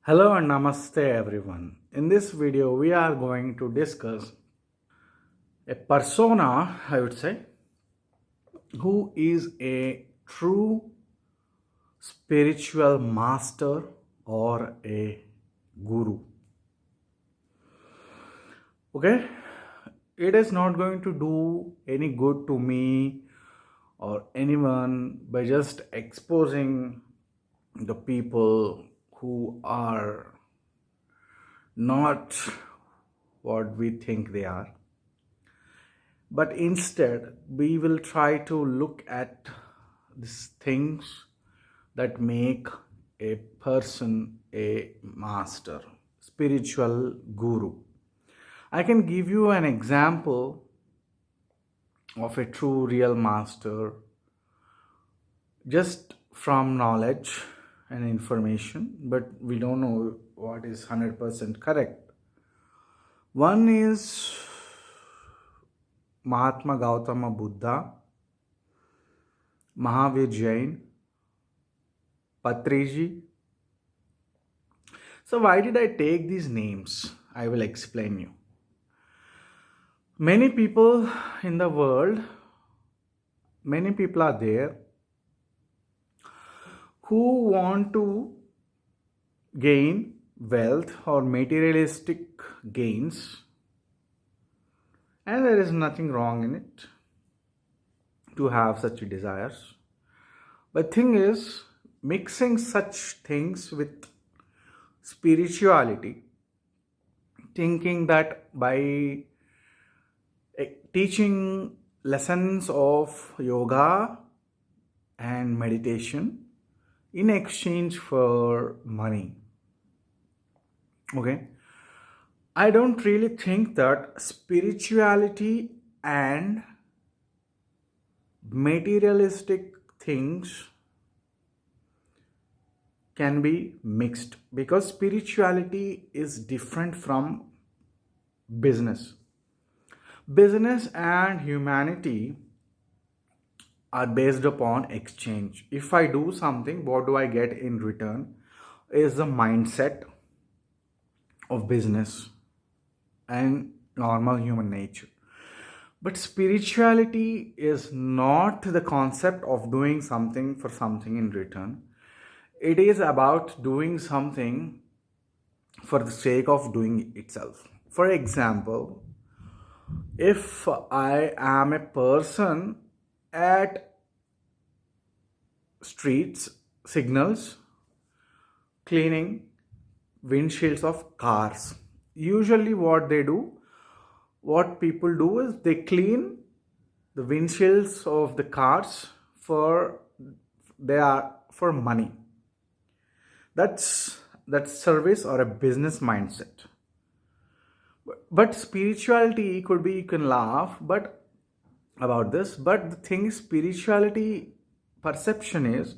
Hello and namaste everyone. In this video, we are going to discuss a persona, I would say, who is a true spiritual master or a guru. Okay, it is not going to do any good to me or anyone by just exposing the people who are not what we think they are, but instead we will try to look at these things that make a person a master, spiritual guru. I can give you an example of a true real master just from knowledge and information, but we don't know what is 100% correct. One is Mahatma Gautama Buddha, Mahavir Jain, Patriji. So why did I take these names? I will explain you. Many people in the world, many people are there who want to gain wealth or materialistic gains, and there is nothing wrong in it to have such desires. But thing is, mixing such things with spirituality, thinking that by teaching lessons of yoga and meditation in exchange for money. Okay, I don't really think that spirituality and materialistic things can be mixed, because spirituality is different from business. Business and humanity are based upon exchange. If I do something, what do I get in return is the mindset of business and normal human nature. But spirituality is not the concept of doing something for something in return. It is about doing something for the sake of doing itself. For example, if I am a person at streets, signals, cleaning windshields of cars, usually what people do is they clean the windshields of the cars for they are for money. That's service or a business mindset. But spirituality could be, you can laugh but about this, but the thing is, spirituality perception is,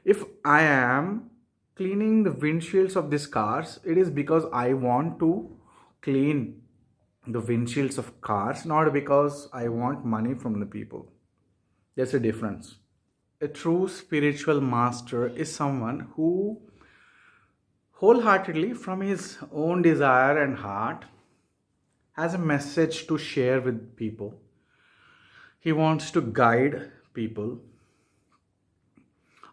if I am cleaning the windshields of these cars, it is because I want to clean the windshields of cars, not because I want money from the people. There's a difference. A true spiritual master is someone who wholeheartedly, from his own desire and heart, has a message to share with people. He wants to guide people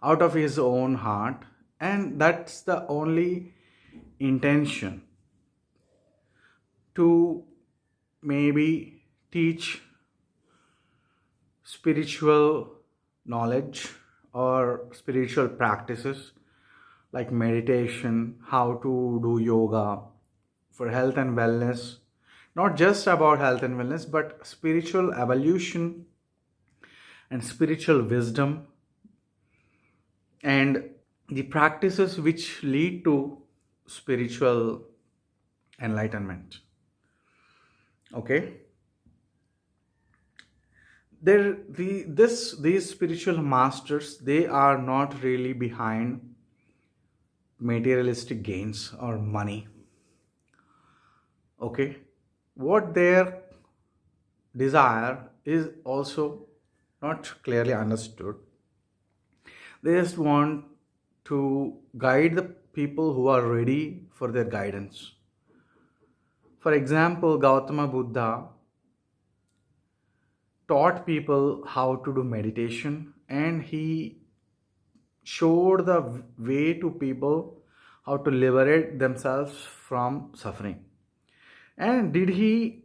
out of his own heart, and that's the only intention, to maybe teach spiritual knowledge or spiritual practices like meditation, how to do yoga for health and wellness, not just about health and wellness, but spiritual evolution and spiritual wisdom, and the practices which lead to spiritual enlightenment. Okay, these spiritual masters, they are not really behind materialistic gains or money. Okay, what their desire is also not clearly understood. They just want to guide the people who are ready for their guidance. For example, Gautama Buddha taught people how to do meditation, and he showed the way to people how to liberate themselves from suffering. And did he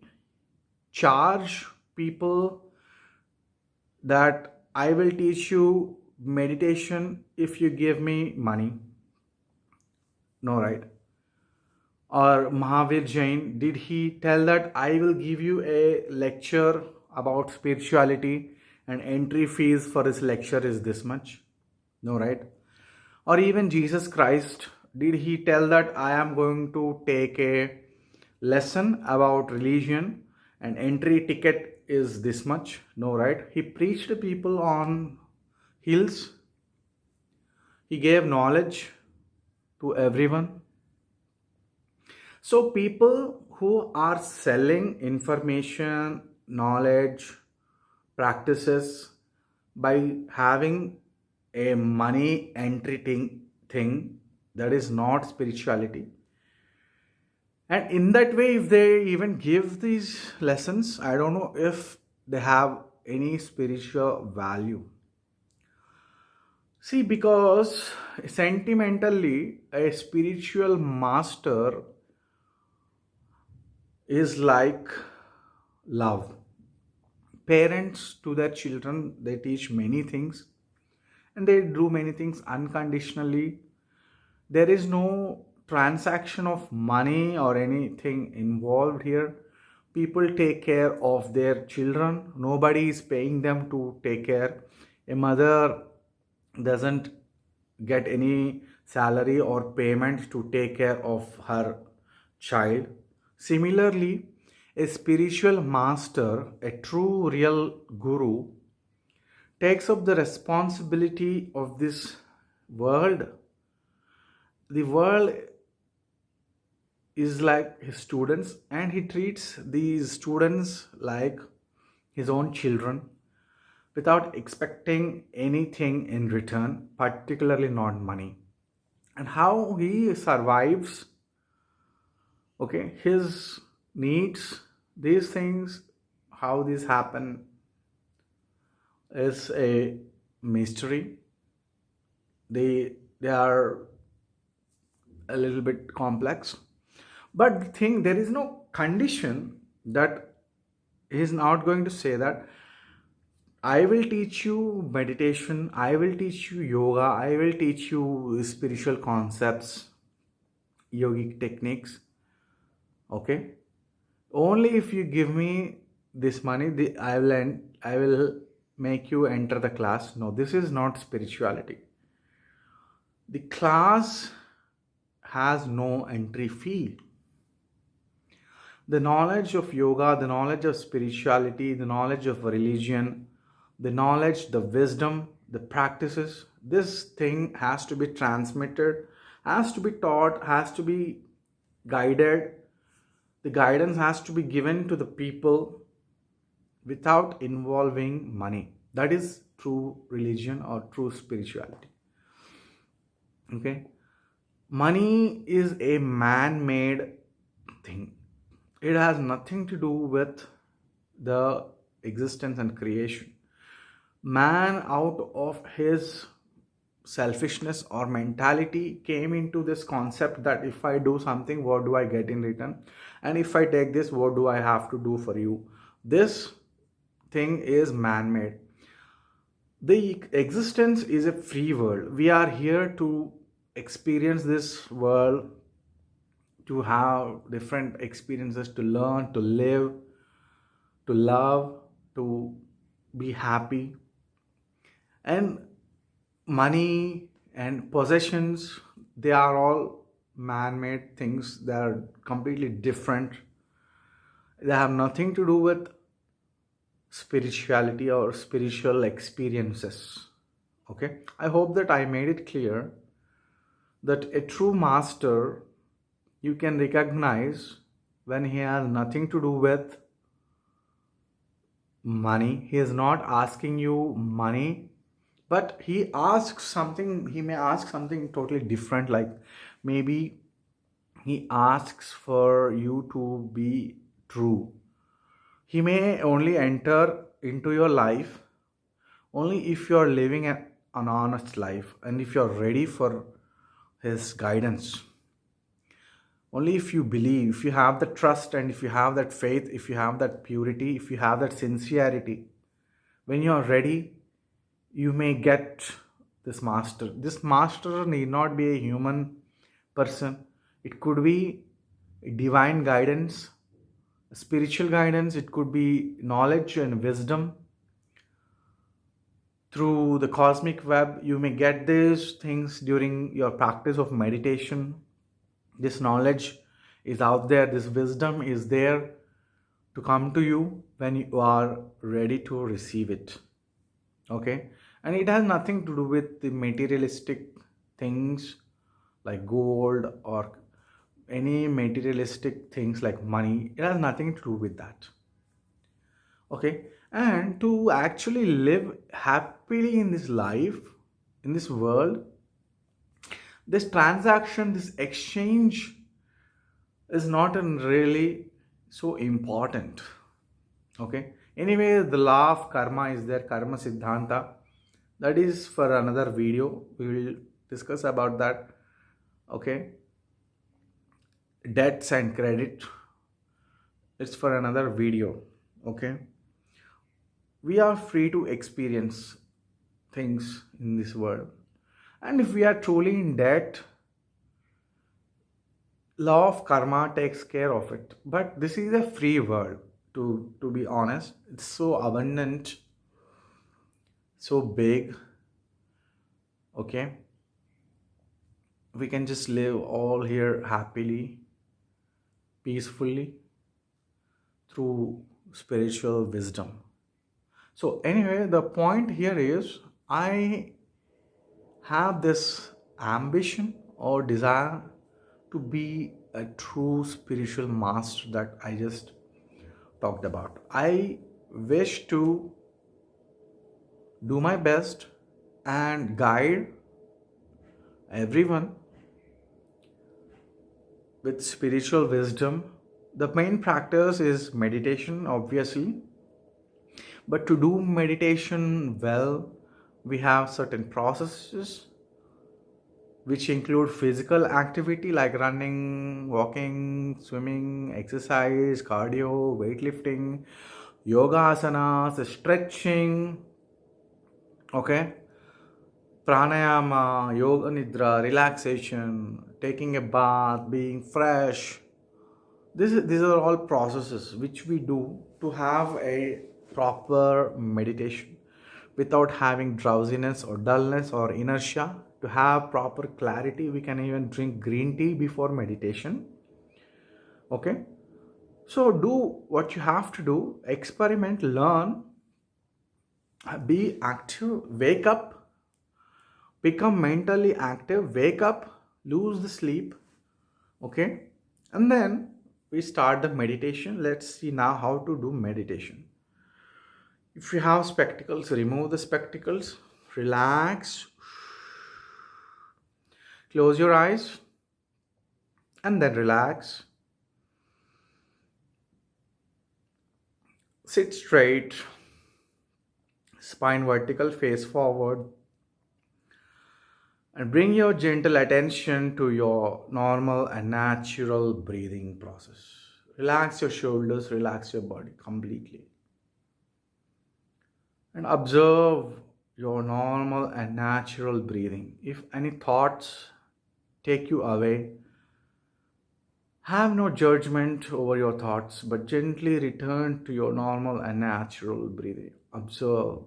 charge people that I will teach you meditation if you give me money? No, right? Or Mahavir Jain, did he tell that I will give you a lecture about spirituality and entry fees for his lecture is this much? No, right? Or even Jesus Christ, did he tell that I am going to take a lesson about religion and entry ticket is this much? No, right? He preached to people on hills, he gave knowledge to everyone. So, people who are selling information, knowledge, practices by having a money entry thing, that is not spirituality. And in that way, if they even give these lessons, I don't know if they have any spiritual value. See, because sentimentally, a spiritual master is like love. Parents to their children, they teach many things and they do many things unconditionally. There is no transaction of money or anything involved here. People take care of their children, nobody is paying them to take care. A mother doesn't get any salary or payment to take care of her child. Similarly, a spiritual master, a true real guru, takes up the responsibility of this world. The world is like his students, and he treats these students like his own children without expecting anything in return, particularly not money. And how he survives, okay, his needs, these things, how these happen is a mystery. They are a little bit complex. But the thing, there is no condition that he is not going to say that I will teach you meditation, I will teach you yoga, I will teach you spiritual concepts, yogic techniques. Okay, only if you give me this money, I will make you enter the class. No, this is not spirituality. The class has no entry fee. The knowledge of yoga, the knowledge of spirituality, the knowledge of religion, the knowledge, the wisdom, the practices, this thing has to be transmitted, has to be taught, has to be guided. The guidance has to be given to the people without involving money. That is true religion or true spirituality. Okay? Money is a man made thing, it has nothing to do with the existence and creation. Man, out of his selfishness or mentality, came into this concept that if I do something, what do I get in return? And if I take this, what do I have to do for you? This thing is man made. The existence is a free world. We are here to experience this world, to have different experiences, to learn, to live, to love, to be happy. And money and possessions, they are all man-made things. They are completely different. They have nothing to do with spirituality or spiritual experiences. Okay, I hope that I made it clear that a true master you can recognize when he has nothing to do with money. He is not asking you money, but he may ask something totally different, like Maybe he asks for you to be true. He may only enter into your life only if you're living an honest life and if you're ready for his guidance. Only if you believe, if you have the trust and if you have that faith, if you have that purity, if you have that sincerity, when you're ready, you may get this master. This master need not be a human person, it could be divine guidance, spiritual guidance, it could be knowledge and wisdom through the cosmic web. You may get these things during your practice of meditation. This knowledge is out there, this wisdom is there to come to you when you are ready to receive it. Okay, and it has nothing to do with the materialistic things like gold or any materialistic things like money. It has nothing to do with that. Okay, and to actually live happily in this life, in this world, this transaction, this exchange is not really so important. Okay, anyway, the law of karma is there, karma siddhanta. That is for another video, we will discuss about that. Okay, debts and credit, it's for another video. Okay, we are free to experience things in this world, and if we are truly in debt, law of karma takes care of it. But this is a free world, to be honest. It's so abundant, so big. Okay, we can just live all here happily, peacefully, through spiritual wisdom. So anyway, the point here is, I have this ambition or desire to be a true spiritual master that I just talked about. I wish to do my best and guide everyone with spiritual wisdom. The main practice is meditation, obviously, but to do meditation well, we have certain processes which include physical activity like running, walking, swimming, exercise, cardio, weightlifting, yoga asanas, stretching, okay, pranayama, yoga nidra, relaxation, taking a bath, being fresh. These are all processes which we do to have a proper meditation without having drowsiness or dullness or inertia. To have proper clarity, we can even drink green tea before meditation. Okay, so do what you have to do, experiment, learn, be active, wake up, become mentally active, wake up, lose the sleep. Okay, and then we start the meditation. Let's see now how to do meditation. If you have spectacles, remove the spectacles, relax, close your eyes, and then relax. Sit straight, spine vertical, face forward, and bring your gentle attention to your normal and natural breathing process. Relax your shoulders, relax your body completely, and observe your normal and natural breathing. If any thoughts take you away, have no judgment over your thoughts, but gently return to your normal and natural breathing. Observe.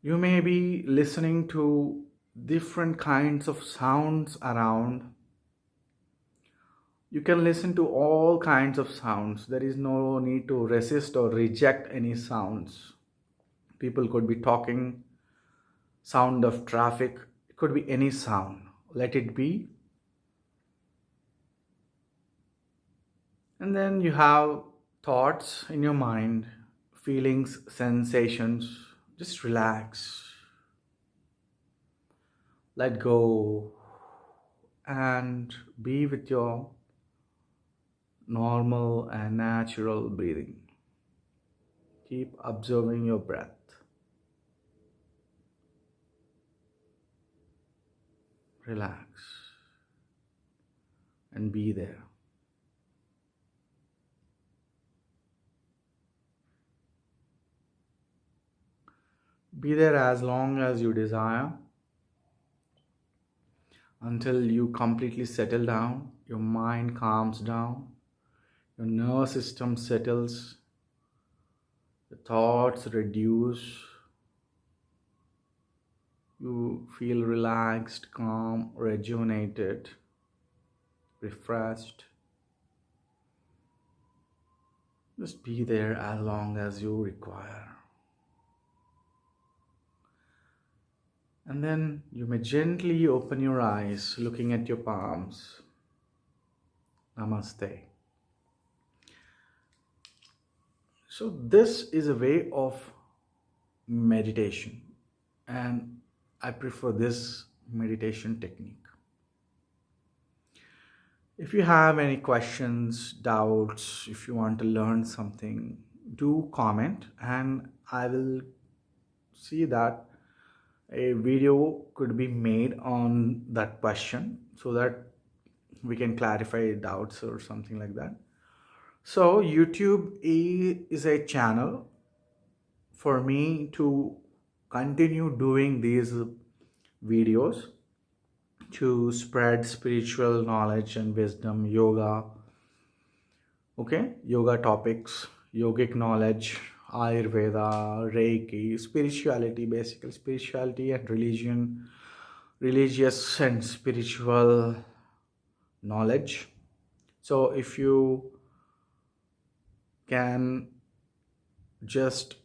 You may be listening to different kinds of sounds around. You can listen to all kinds of sounds. There is no need to resist or reject any sounds. People could be talking, sound of traffic, it could be any sound. Let it be. And then you have thoughts in your mind, feelings, sensations. Just relax. Let go and be with your normal and natural breathing. Keep observing your breath. Relax and be there. Be there as long as you desire until you completely settle down, your mind calms down, your nervous system settles, the thoughts reduce, you feel relaxed, calm, rejuvenated, refreshed. Just be there as long as you require. And then you may gently open your eyes, looking at your palms. Namaste. So, this is a way of meditation, and I prefer this meditation technique. If you have any questions, doubts, if you want to learn something, do comment, and I will see that a video could be made on that question so that we can clarify doubts or something like that. So, YouTube is a channel for me to continue doing these videos to spread spiritual knowledge and wisdom, yoga, okay, yoga topics, yogic knowledge, Ayurveda, Reiki, spirituality, basically spirituality and religion, religious and spiritual knowledge. So if you can just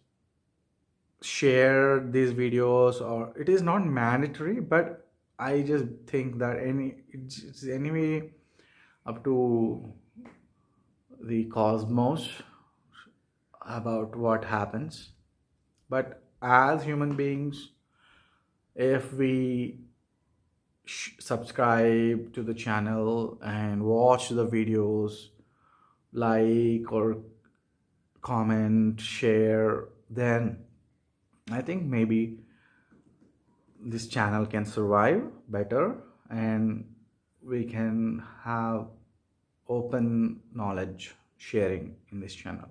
share these videos, or it is not mandatory, but I just think that it's anyway up to the cosmos about what happens. But as human beings, if we subscribe to the channel and watch the videos, like or comment, share, then I think maybe this channel can survive better, and we can have open knowledge sharing in this channel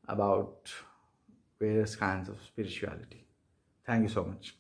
about various kinds of spirituality. Thank you so much.